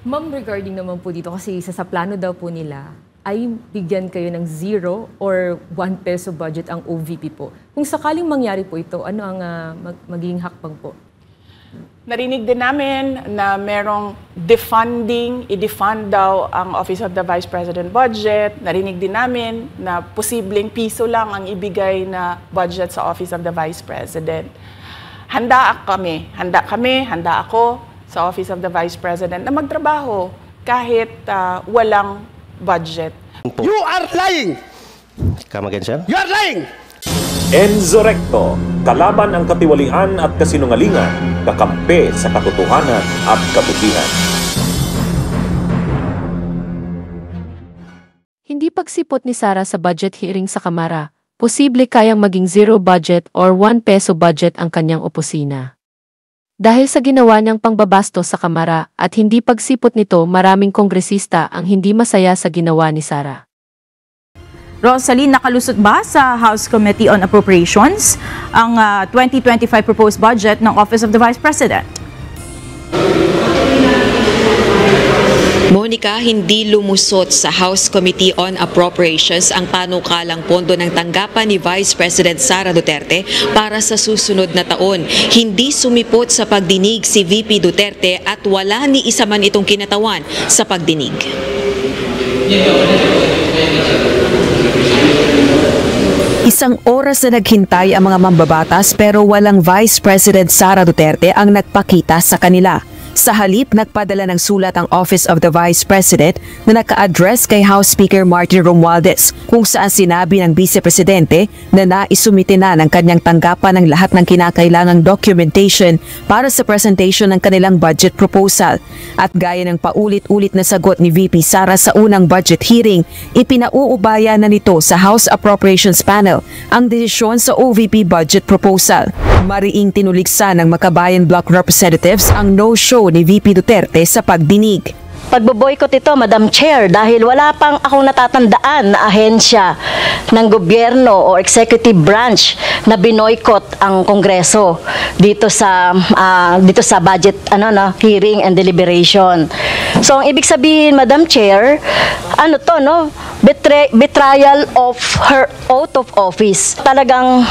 Ma'am, regarding naman po dito, kasi sa plano daw po nila, ay bigyan kayo ng 0 or 1 peso budget ang OVP po. Kung sakaling mangyari po ito, ano ang magiging hakbang po? Narinig din namin na merong defunding, i-defund daw ang Office of the Vice President budget. Narinig din namin na posibleng piso lang ang ibigay na budget sa Office of the Vice President. Handa ako sa Office of the Vice President na magtrabaho kahit walang budget. You are lying! Come again, sir? You are lying! Enzo Recto, kalaban ang katiwalian at kasinungalingan, kakampi sa katotohanan at kabutihan. Hindi pagsipot ni Sara sa budget hearing sa Kamara, posible kayang maging 0 budget or 1 peso budget ang kanyang opisina. Dahil sa ginawa niyang pangbabastos sa Kamara at hindi pagsipot nito, maraming kongresista ang hindi masaya sa ginawa ni Sara. Rosalie, nakalusot ba sa House Committee on Appropriations ang 2025 proposed budget ng Office of the Vice President? Monica, hindi lumusot sa House Committee on Appropriations ang panukalang pondo ng tanggapan ni Vice President Sara Duterte para sa susunod na taon. Hindi sumipot sa pagdinig si VP Duterte at wala ni isa man itong kinatawan sa pagdinig. Isang oras na naghintay ang mga mambabatas pero walang Vice President Sara Duterte ang nagpakita sa kanila. Sa halip, nagpadala ng sulat ang Office of the Vice President na naka-address kay House Speaker Martin Romualdez kung saan sinabi ng Vice Presidente na naisumite na ng kanyang tanggapan ang lahat ng kinakailangang documentation para sa presentation ng kanilang budget proposal. At gaya ng paulit-ulit na sagot ni VP Sara sa unang budget hearing, ipinauubaya na nito sa House Appropriations Panel ang desisyon sa OVP budget proposal. Mariing tinuligsa ng Makabayan Bloc Representatives ang no-show ni VP Duterte sa pagdinig. Pagboboykot ito, Madam Chair, dahil wala pang akong natatandaan na ahensya ng gobyerno o executive branch na binoykot ang Kongreso dito sa budget hearing and deliberation. So ang ibig sabihin, Madam Chair, betrayal of her oath of office. Talagang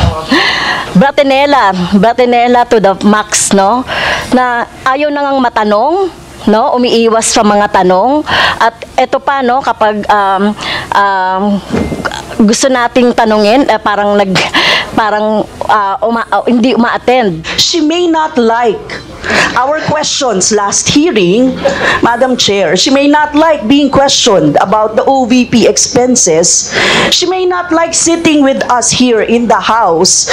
bratinela to the max, no? Na ayaw nang matanong, no, umiiwas sa mga tanong, at ito pa, no, kapag gusto nating tanungin, hindi uma-attend. She may not like our questions last hearing, Madam Chair. She may not like being questioned about the OVP expenses. She may not like sitting with us here in the House.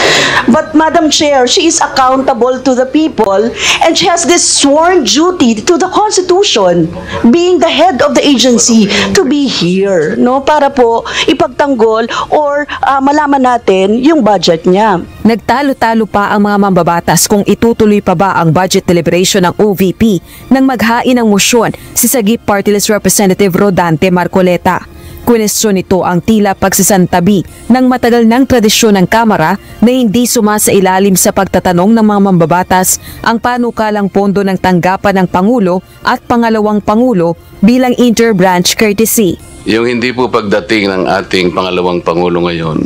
But Madam Chair, she is accountable to the people and she has this sworn duty to the Constitution, being the head of the agency, to be here, no, para po ipagtanggol or malaman natin yung budget niya. Nagtalo-talo pa ang mga mambabatas kung itutuloy pa ba ang budget deliberation ng OVP nang maghain ng mosyon si Sagip Party List Representative Rodante Marcoleta. Kwestiyon nito ang tila pagsasantabi ng matagal ng tradisyon ng Kamara na hindi sumasailalim sa pagtatanong ng mga mambabatas ang panukalang pondo ng tanggapan ng Pangulo at Pangalawang Pangulo bilang inter-branch courtesy. Yung hindi po pagdating ng ating Pangalawang Pangulo ngayon,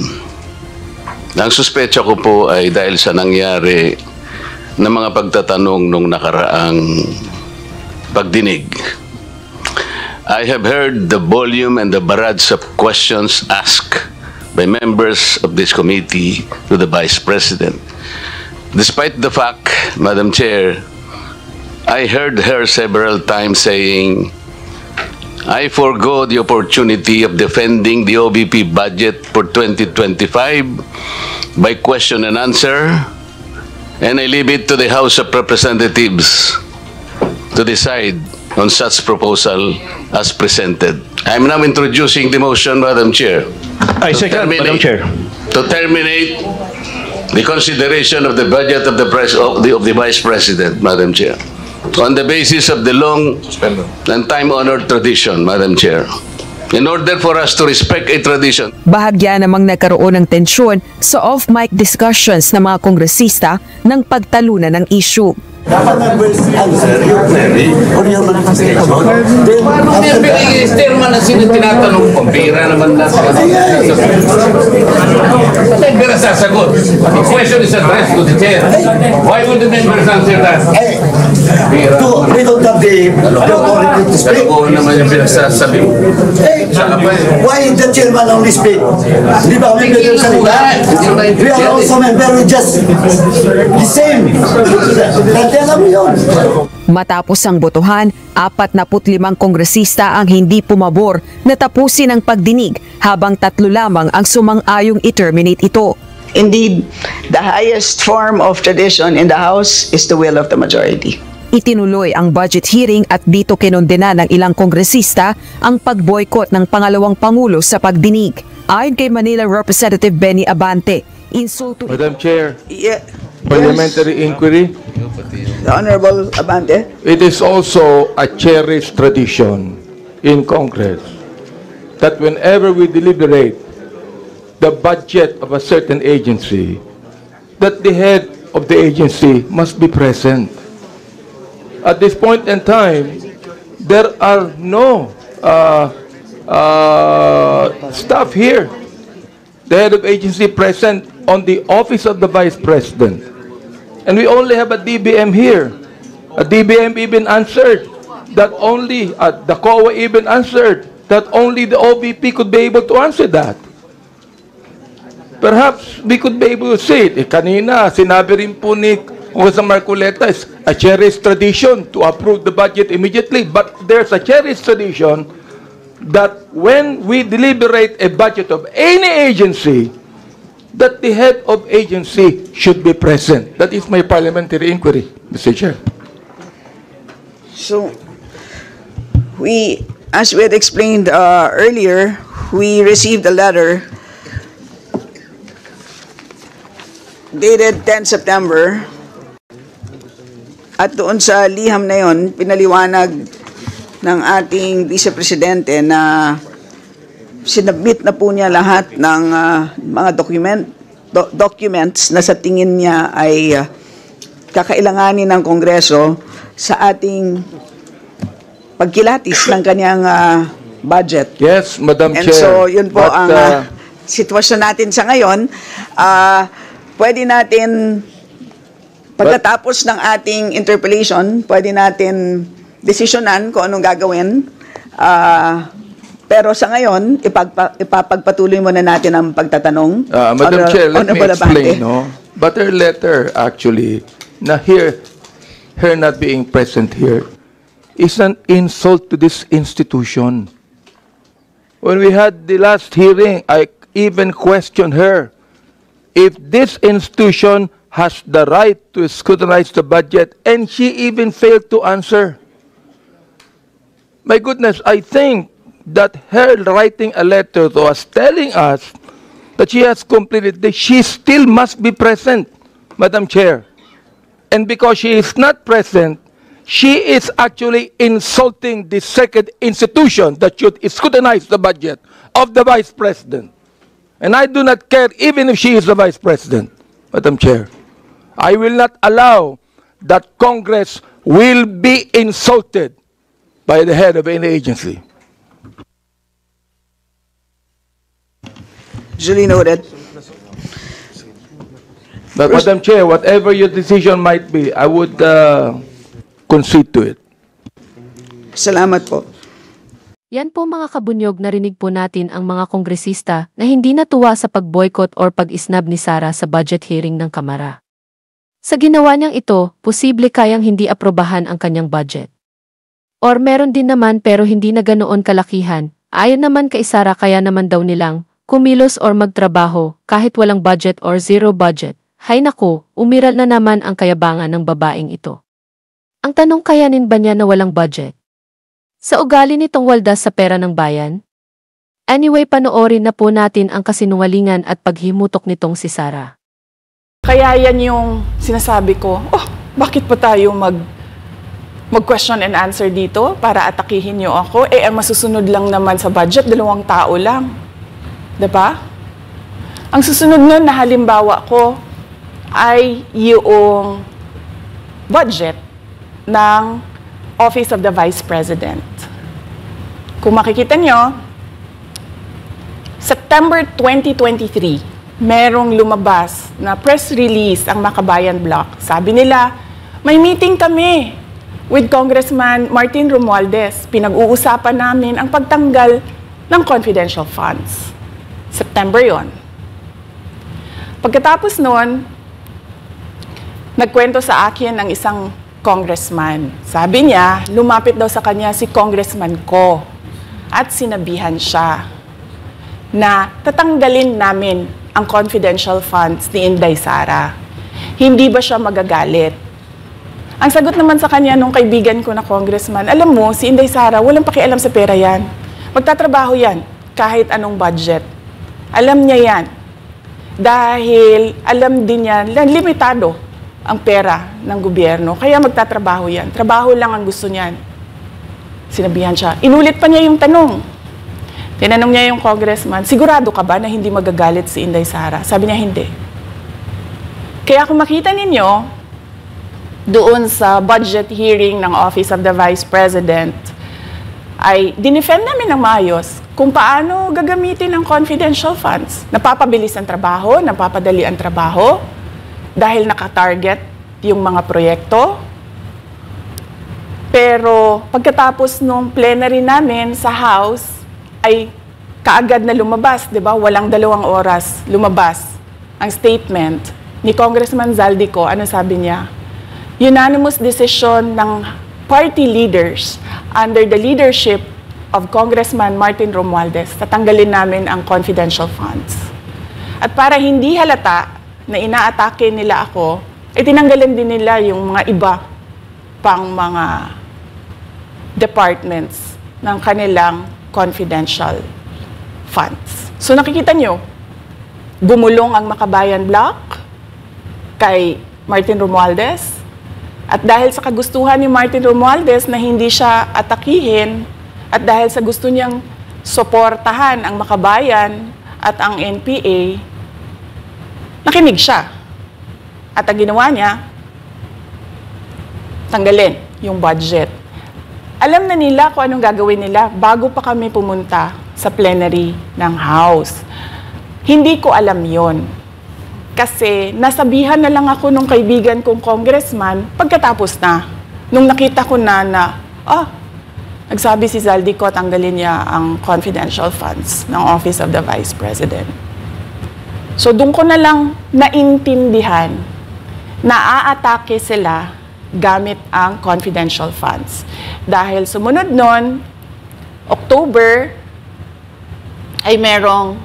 ang suspecha ko po ay dahil sa nangyari na mga pagtatanong nung nakaraang pagdinig. I have heard the volume and the barrage of questions asked by members of this committee to the Vice President. Despite the fact, Madam Chair, I heard her several times saying, I forgo the opportunity of defending the OVP budget for 2025 by question and answer, and I leave it to the House of Representatives to decide on such proposal as presented. I am now introducing the motion, Madam Chair. I second, Madam Chair. To terminate the consideration of the budget of the Vice President, Madam Chair, on the basis of the long and time-honored tradition, Madam Chair, In order for us to respect a tradition. Bahagya namang nagkaroon ng tensyon sa off-mic discussions ng mga kongresista ng pagtalunan ng issue. Dapat answer your query or your manifestation. Paano niya pinag-i-stairman na sino tinatanong ko? Pira naman na. Kasi pira sasagot. The question is addressed to the chair. Why would the members answer that? We don't have the authority to speak. Kalokohan naman yung pinagsasabi mo. Why the chairman only speak? Di ba kami pwede salita? We are also member, we just the same. Alam mo yun. Matapos ang botohan, 45 kongresista ang hindi pumabor na tapusin ang pagdinig habang 3 lamang ang sumang-ayong i-terminate ito. Indeed, the highest form of tradition in the House is the will of the majority. Itinuloy ang budget hearing at dito kinondena ng ilang kongresista ang pag-boycott ng pangalawang pangulo sa pagdinig. Ayon kay Manila Representative Benny Abante, insulto. Madam Chair, Yeah. parliamentary inquiry. The Honorable Abante. It is also a cherished tradition in Congress that whenever we deliberate the budget of a certain agency, that the head of the agency must be present. At this point in time, there are no staff here. The head of agency present on the office of the Vice President. And we only have a DBM here. A DBM even answered that only, the COA even answered that only the OVP could be able to answer that. Perhaps we could be able to say it. Kanina, sinabi rin po ni Congressman Marcoleta, is a cherished tradition to approve the budget immediately. But there's a cherished tradition that when we deliberate a budget of any agency, that the head of agency should be present. That is my parliamentary inquiry, Mr. Chair. So, as we had explained earlier, we received a letter dated 10 September. At doon sa liham na yon, pinaliwanag ng ating Vice Presidente na sinabit na po niya lahat ng mga documents na sa tingin niya ay kakailanganin ng Kongreso sa ating pagkilatis ng kanyang budget. Yes, Madam And Chair. so, yun po ang sitwasyon natin sa ngayon. Pwede natin, pagkatapos ng ating interpellation, pwede natin desisyonan kung anong gagawin. Pero sa ngayon, ipapagpatuloy muna natin ang pagtatanong. Madam Chair, let me explain. No? But her letter, actually, na her not being present here, is an insult to this institution. When we had the last hearing, I even questioned her if this institution has the right to scrutinize the budget, and she even failed to answer. My goodness, I think that her writing a letter to us telling us that she has completed this, she still must be present, Madam Chair. And because she is not present, she is actually insulting the second institution that should scrutinize the budget of the Vice President. And I do not care even if she is the Vice President, Madam Chair. I will not allow that Congress will be insulted by the head of any agency. Duly noted. But Madam Chair, whatever your decision might be, I would concede to it. Salamat po. Yan po mga kabunyog, narinig po natin ang mga kongresista na hindi natuwa sa pag-boycott or pag-isnab ni Sara sa budget hearing ng Kamara. Sa ginawa niyang ito, posible kayang hindi aprobahan ang kanyang budget. Or meron din naman pero hindi na ganoon kalakihan, ayon naman kay Sara kaya naman daw nilang kumilos or magtrabaho kahit walang budget or zero budget. Hay naku, umiral na naman ang kayabangan ng babaeng ito. Ang tanong, kayanin ba niya na walang budget? Sa ugali nitong waldas sa pera ng bayan? Anyway, panoorin na po natin ang kasinungalingan at paghimutok nitong si Sara. Kaya yan yung sinasabi ko, bakit pa tayo mag-question and answer dito para atakihin niyo ako. Eh, ang masusunod lang naman sa budget, 2 tao lang. Diba? Ang susunod nun na halimbawa ko ay yung budget ng Office of the Vice President. Kung makikita nyo, September 2023, merong lumabas na press release ang Makabayan Block. Sabi nila, may meeting kami with Congressman Martin Romualdez. Pinag-uusapan namin ang pagtanggal ng confidential funds. September yon. Pagkatapos noon, nagkwento sa akin ang isang congressman. Sabi niya, lumapit daw sa kanya si Congressman Ko at sinabihan siya na tatanggalin namin ang confidential funds ni Inday Sara. Hindi ba siya magagalit? Ang sagot naman sa kanya nung kaibigan ko na congressman, alam mo, si Inday Sara, walang pakialam sa pera yan. Magtatrabaho yan kahit anong budget. Alam niya yan. Dahil alam din niya, limitado ang pera ng gobyerno. Kaya magtatrabaho yan. Trabaho lang ang gusto niyan. Sinabihan siya. Inulit pa niya yung tanong. Tinanong niya yung congressman, sigurado ka ba na hindi magagalit si Inday Sara? Sabi niya, hindi. Kaya kung makita ninyo, doon sa budget hearing ng Office of the Vice President, ay dinefend namin ng maayos kung paano gagamitin ang confidential funds. Napapabilis ang trabaho, napapadali ang trabaho, dahil nakatarget yung mga proyekto. Pero pagkatapos nung plenary namin sa House, ay kaagad na lumabas, di ba? Walang 2 oras lumabas ang statement ni Congressman Zaldico. Ano sabi niya? Unanimous decision ng party leaders under the leadership of Congressman Martin Romualdez, tatanggalin namin ang confidential funds. At para hindi halata na inaatake nila ako, tinanggalan din nila yung mga iba pang mga departments ng kanilang confidential funds. So nakikita nyo, bumulong ang Makabayan Block kay Martin Romualdez. At dahil sa kagustuhan ni Martin Romualdez na hindi siya atakihin, at dahil sa gusto niyang suportahan ang Makabayan at ang NPA, nakinig siya. At ang ginawa niya, tanggalin yung budget. Alam na nila kung anong gagawin nila bago pa kami pumunta sa plenary ng House. Hindi ko alam yon. Kasi nasabihan na lang ako nung kaibigan kong congressman pagkatapos na. Nung nakita ko na nagsabi si Zaldico, tanggalin niya ang confidential funds ng Office of the Vice President. So doon ko na lang naintindihan na aatake sila gamit ang confidential funds. Dahil sumunod nun, October, ay merong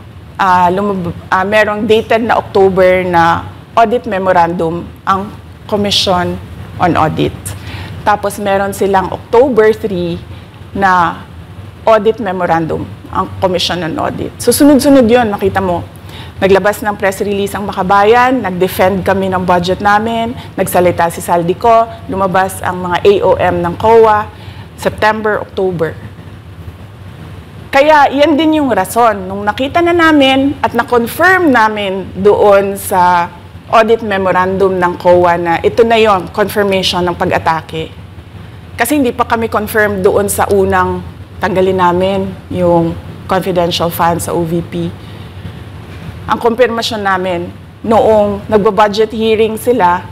dated na October na audit memorandum ang Commission on Audit. Tapos meron silang October 3 na audit memorandum ang Commission on Audit. So sunod-sunod yun, makita mo. Naglabas ng press release ang Makabayan, nag-defend kami ng budget namin, nagsalita si Zaldico, lumabas ang mga AOM ng COA, September, October. Kaya yan din yung rason. Nung nakita na namin at na-confirm namin doon sa audit memorandum ng COA na ito na yon, confirmation ng pag-atake. Kasi hindi pa kami confirm doon sa unang tanggalin namin yung confidential funds sa OVP. Ang confirmation namin, noong nagba-budget hearing sila,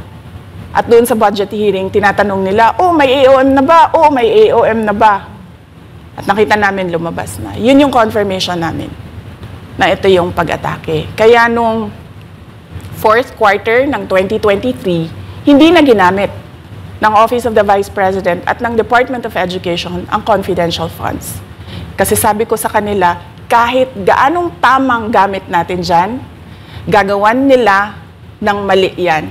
at doon sa budget hearing, tinatanong nila, may AOM na ba? May AOM na ba? At nakita namin lumabas na. Yun yung confirmation namin na ito yung pag-atake. Kaya nung fourth quarter ng 2023, hindi na ginamit ng Office of the Vice President at ng Department of Education ang confidential funds. Kasi sabi ko sa kanila, kahit gaanong tamang gamit natin dyan, gagawan nila ng mali yan.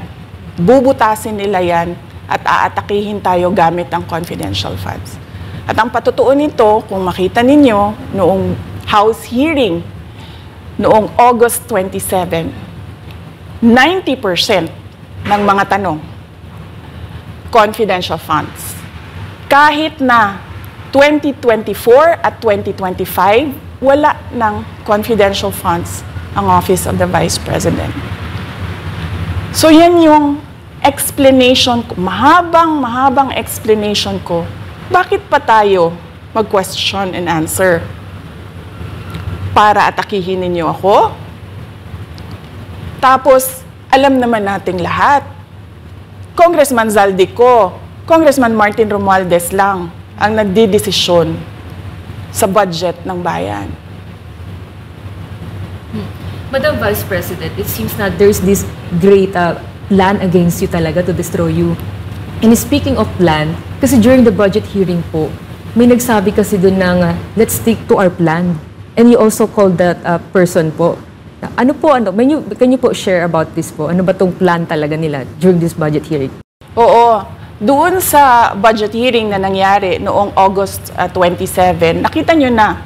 Bubutasin nila yan at aatakihin tayo gamit ang confidential funds. At ang patutuo nito, kung makita ninyo, noong House hearing, noong August 27, 90% ng mga tanong, confidential funds. kahit na 2024 at 2025, wala ng confidential funds ang Office of the Vice President. So yan yung explanation ko, mahabang explanation ko, bakit pa tayo mag-question and answer? Para atakihin ninyo ako? Tapos, alam naman nating lahat. Congressman Zaldico, Congressman Martin Romualdez lang ang nagdidesisyon sa budget ng bayan. Madam Vice President, it seems na there's this great plan against you talaga to destroy you. And speaking of plan, kasi during the budget hearing po, may nagsabi kasi doon ng let's stick to our plan. And you also called that person po. Ano po, can you po share about this po? Ano ba tong plan talaga nila during this budget hearing? Oo. Doon sa budget hearing na nangyari noong August 27, nakita nyo na,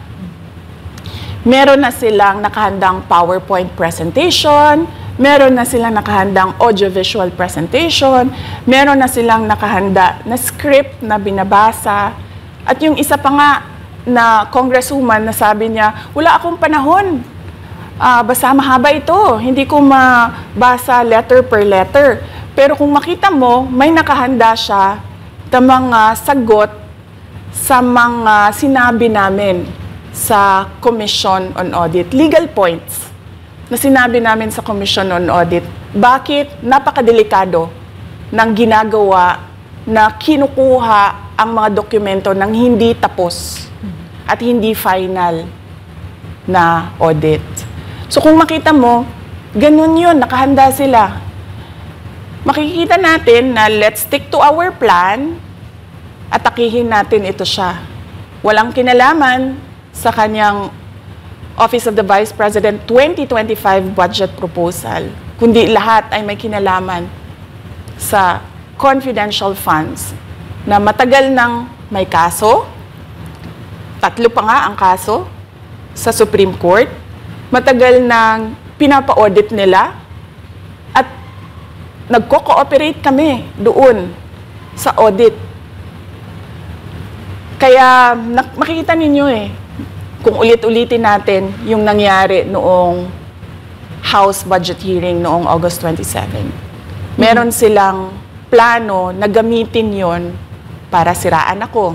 meron na silang nakahandang PowerPoint presentation, meron na silang nakahandang audiovisual presentation, meron na silang nakahanda na script na binabasa, at yung isa pa nga na congresswoman na sabi niya, wala akong panahon, basta mahaba ito, hindi ko mabasa letter per letter. Pero kung makita mo, may nakahanda siya na mga sagot sa mga sinabi namin sa Commission on Audit. Legal points na sinabi namin sa Commission on Audit. Bakit napakadelikado ng ginagawa na kinukuha ang mga dokumento ng hindi tapos at hindi final na audit. So kung makita mo, ganun yun, nakahanda sila. Makikita natin na let's stick to our plan at atakihin natin ito siya. Walang kinalaman sa kanyang Office of the Vice President 2025 budget proposal, kundi lahat ay may kinalaman sa confidential funds na matagal nang may kaso, 3 pa nga ang kaso sa Supreme Court, matagal nang pinapa-audit nila, nagko-cooperate kami doon sa audit. Kaya makikita ninyo kung ulit-ulitin natin yung nangyari noong House budget hearing noong August 27. Meron silang plano na gamitin yon para siraan ako.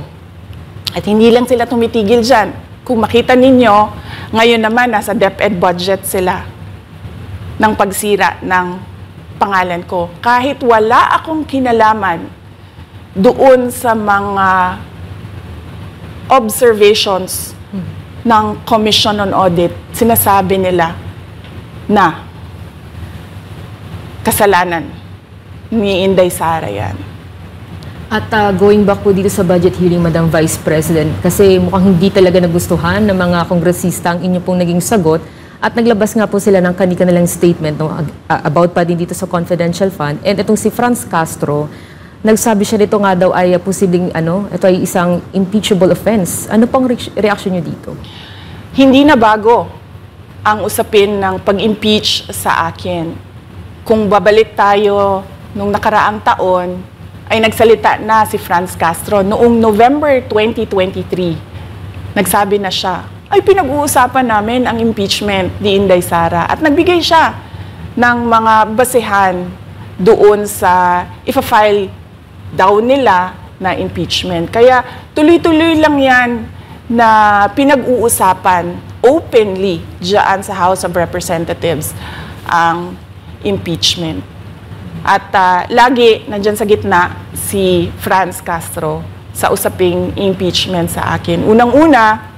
At hindi lang sila tumitigil dyan. Kung makita ninyo, ngayon naman nasa DepEd budget sila ng pagsira ng pangalan ko. Kahit wala akong kinalaman doon sa mga observations ng Commission on Audit, sinasabi nila na kasalanan ni Inday Sara yan. At going back po dito sa budget hearing, Madam Vice President, kasi mukhang hindi talaga nagustuhan ng mga kongresista ang inyo pong naging sagot. At naglabas nga po sila ng kanilang statement about pa din dito sa confidential fund. And itong si Franz Castro, nagsabi siya dito nga daw ay posibleng ito ay isang impeachable offense. Ano pang reaction niyo dito? Hindi na bago ang usapin ng pag-impeach sa akin. Kung babalik tayo nung nakaraang taon, ay nagsalita na si Franz Castro noong November 2023. Nagsabi na siya, ay pinag-uusapan namin ang impeachment ni Inday Sara at nagbigay siya ng mga basehan doon sa ifa-file daw nila na impeachment. Kaya tuloy-tuloy lang yan na pinag-uusapan openly dyan sa House of Representatives ang impeachment. At lagi nandyan sa gitna si Franz Castro sa usaping impeachment sa akin. Unang-una,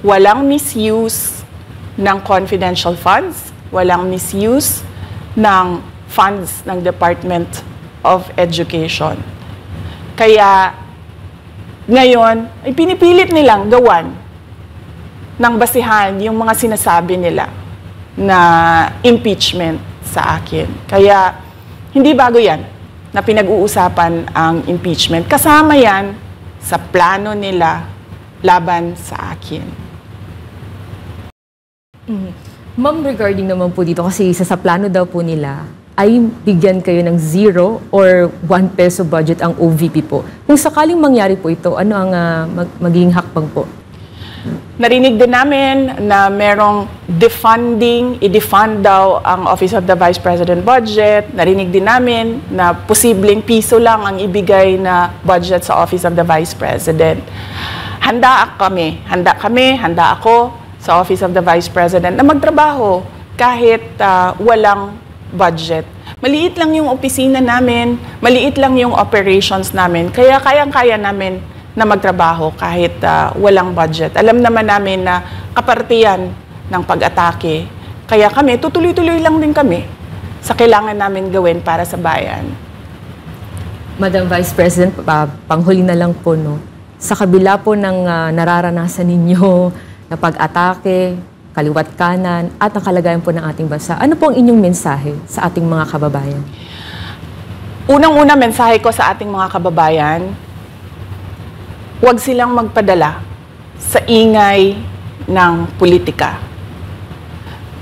walang misuse ng confidential funds, walang misuse ng funds ng Department of Education. Kaya ngayon, ay pinipilit nilang gawan ng basihan yung mga sinasabi nila na impeachment sa akin. Kaya hindi bago yan na pinag-uusapan ang impeachment. Kasama yan sa plano nila laban sa akin. Ma'am, regarding naman po dito, kasi sa plano daw po nila ay bigyan kayo ng 0 or 1 peso budget ang OVP po. Kung sakaling mangyari po ito, ano ang magiging hakbang po? Narinig din namin na merong defunding, i-defund daw ang Office of the Vice President budget. Narinig din namin na posibleng piso lang ang ibigay na budget sa Office of the Vice President. Handa ako sa Office of the Vice President na magtrabaho kahit walang budget. Maliit lang yung opisina namin, maliit lang yung operations namin, kaya kayang-kaya namin na magtrabaho kahit walang budget. Alam naman namin na kapartiyan ng pag-atake. Kaya kami, tutuloy-tuloy lang din kami sa kailangan namin gawin para sa bayan. Madam Vice President, panghuli na lang po, no? Sa kabila po ng nararanasan ninyo na pag-atake, kaliwat kanan, at ang kalagayan po ng ating bansa, ano po ang inyong mensahe sa ating mga kababayan? Unang-una mensahe ko sa ating mga kababayan, huwag silang magpadala sa ingay ng politika.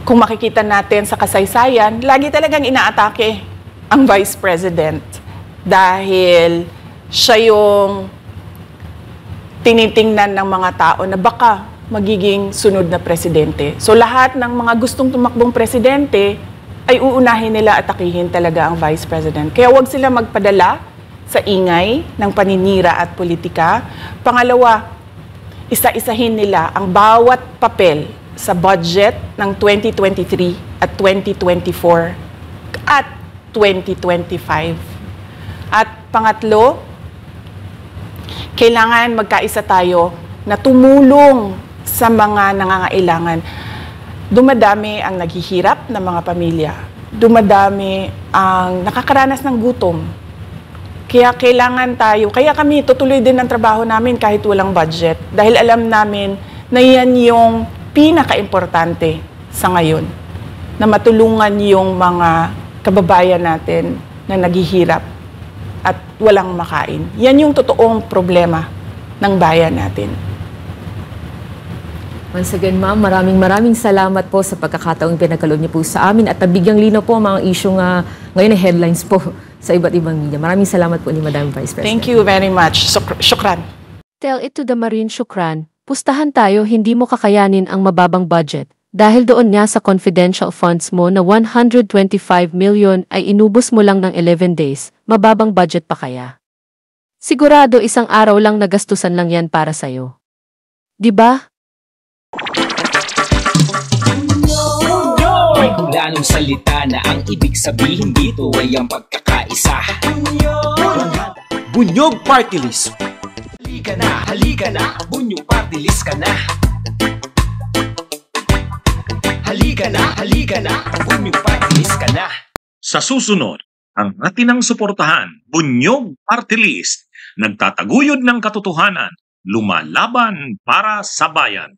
Kung makikita natin sa kasaysayan, lagi talagang inaatake ang Vice President dahil siya yung tinitingnan ng mga tao na baka magiging sunod na presidente. So lahat ng mga gustong tumakbong presidente ay uunahin nila atakihin talaga ang Vice President. Kaya huwag sila magpadala sa ingay ng paninira at politika. Pangalawa, isa-isahin nila ang bawat papel sa budget ng 2023 at 2024 at 2025. At pangatlo, kailangan magkaisa tayo na tumulong sa mga nangangailangan. Dumadami ang naghihirap na mga pamilya. Dumadami ang nakakaranas ng gutom. Kaya kailangan tayo, kaya kami tutuloy din ang trabaho namin kahit walang budget. Dahil alam namin na yan yung pinaka-importante sa ngayon. Na matulungan yung mga kababayan natin na naghihirap at walang makain. Yan yung totoong problema ng bayan natin. Once again, ma'am, maraming salamat po sa pagkakataong pinagkaloob niyo po sa amin at nabigyang linaw po ang mga isyong ngayon na headlines po sa iba't ibang media. Maraming salamat po ni Madam Vice President. Thank you very much. Shukran. Tell it to the Marine, Shukran. Pustahan tayo, hindi mo kakayanin ang mababang budget. Dahil doon nga sa confidential funds mo na 125 million ay inubos mo lang ng 11 days, mababang budget pa kaya? Sigurado isang araw lang nagastusan lang yan para sa'yo. Diba? May kulanong salita na ang ibig sabihin dito ay ang pagkakaisa. Bunyog Party List. Halika na, Bunyog Party List ka na. Halika na, Bunyog Party List ka na. Sa susunod, ang atinang suportahan, Bunyog Party List, nagtataguyod ng katotohanan, lumalaban para sa bayan.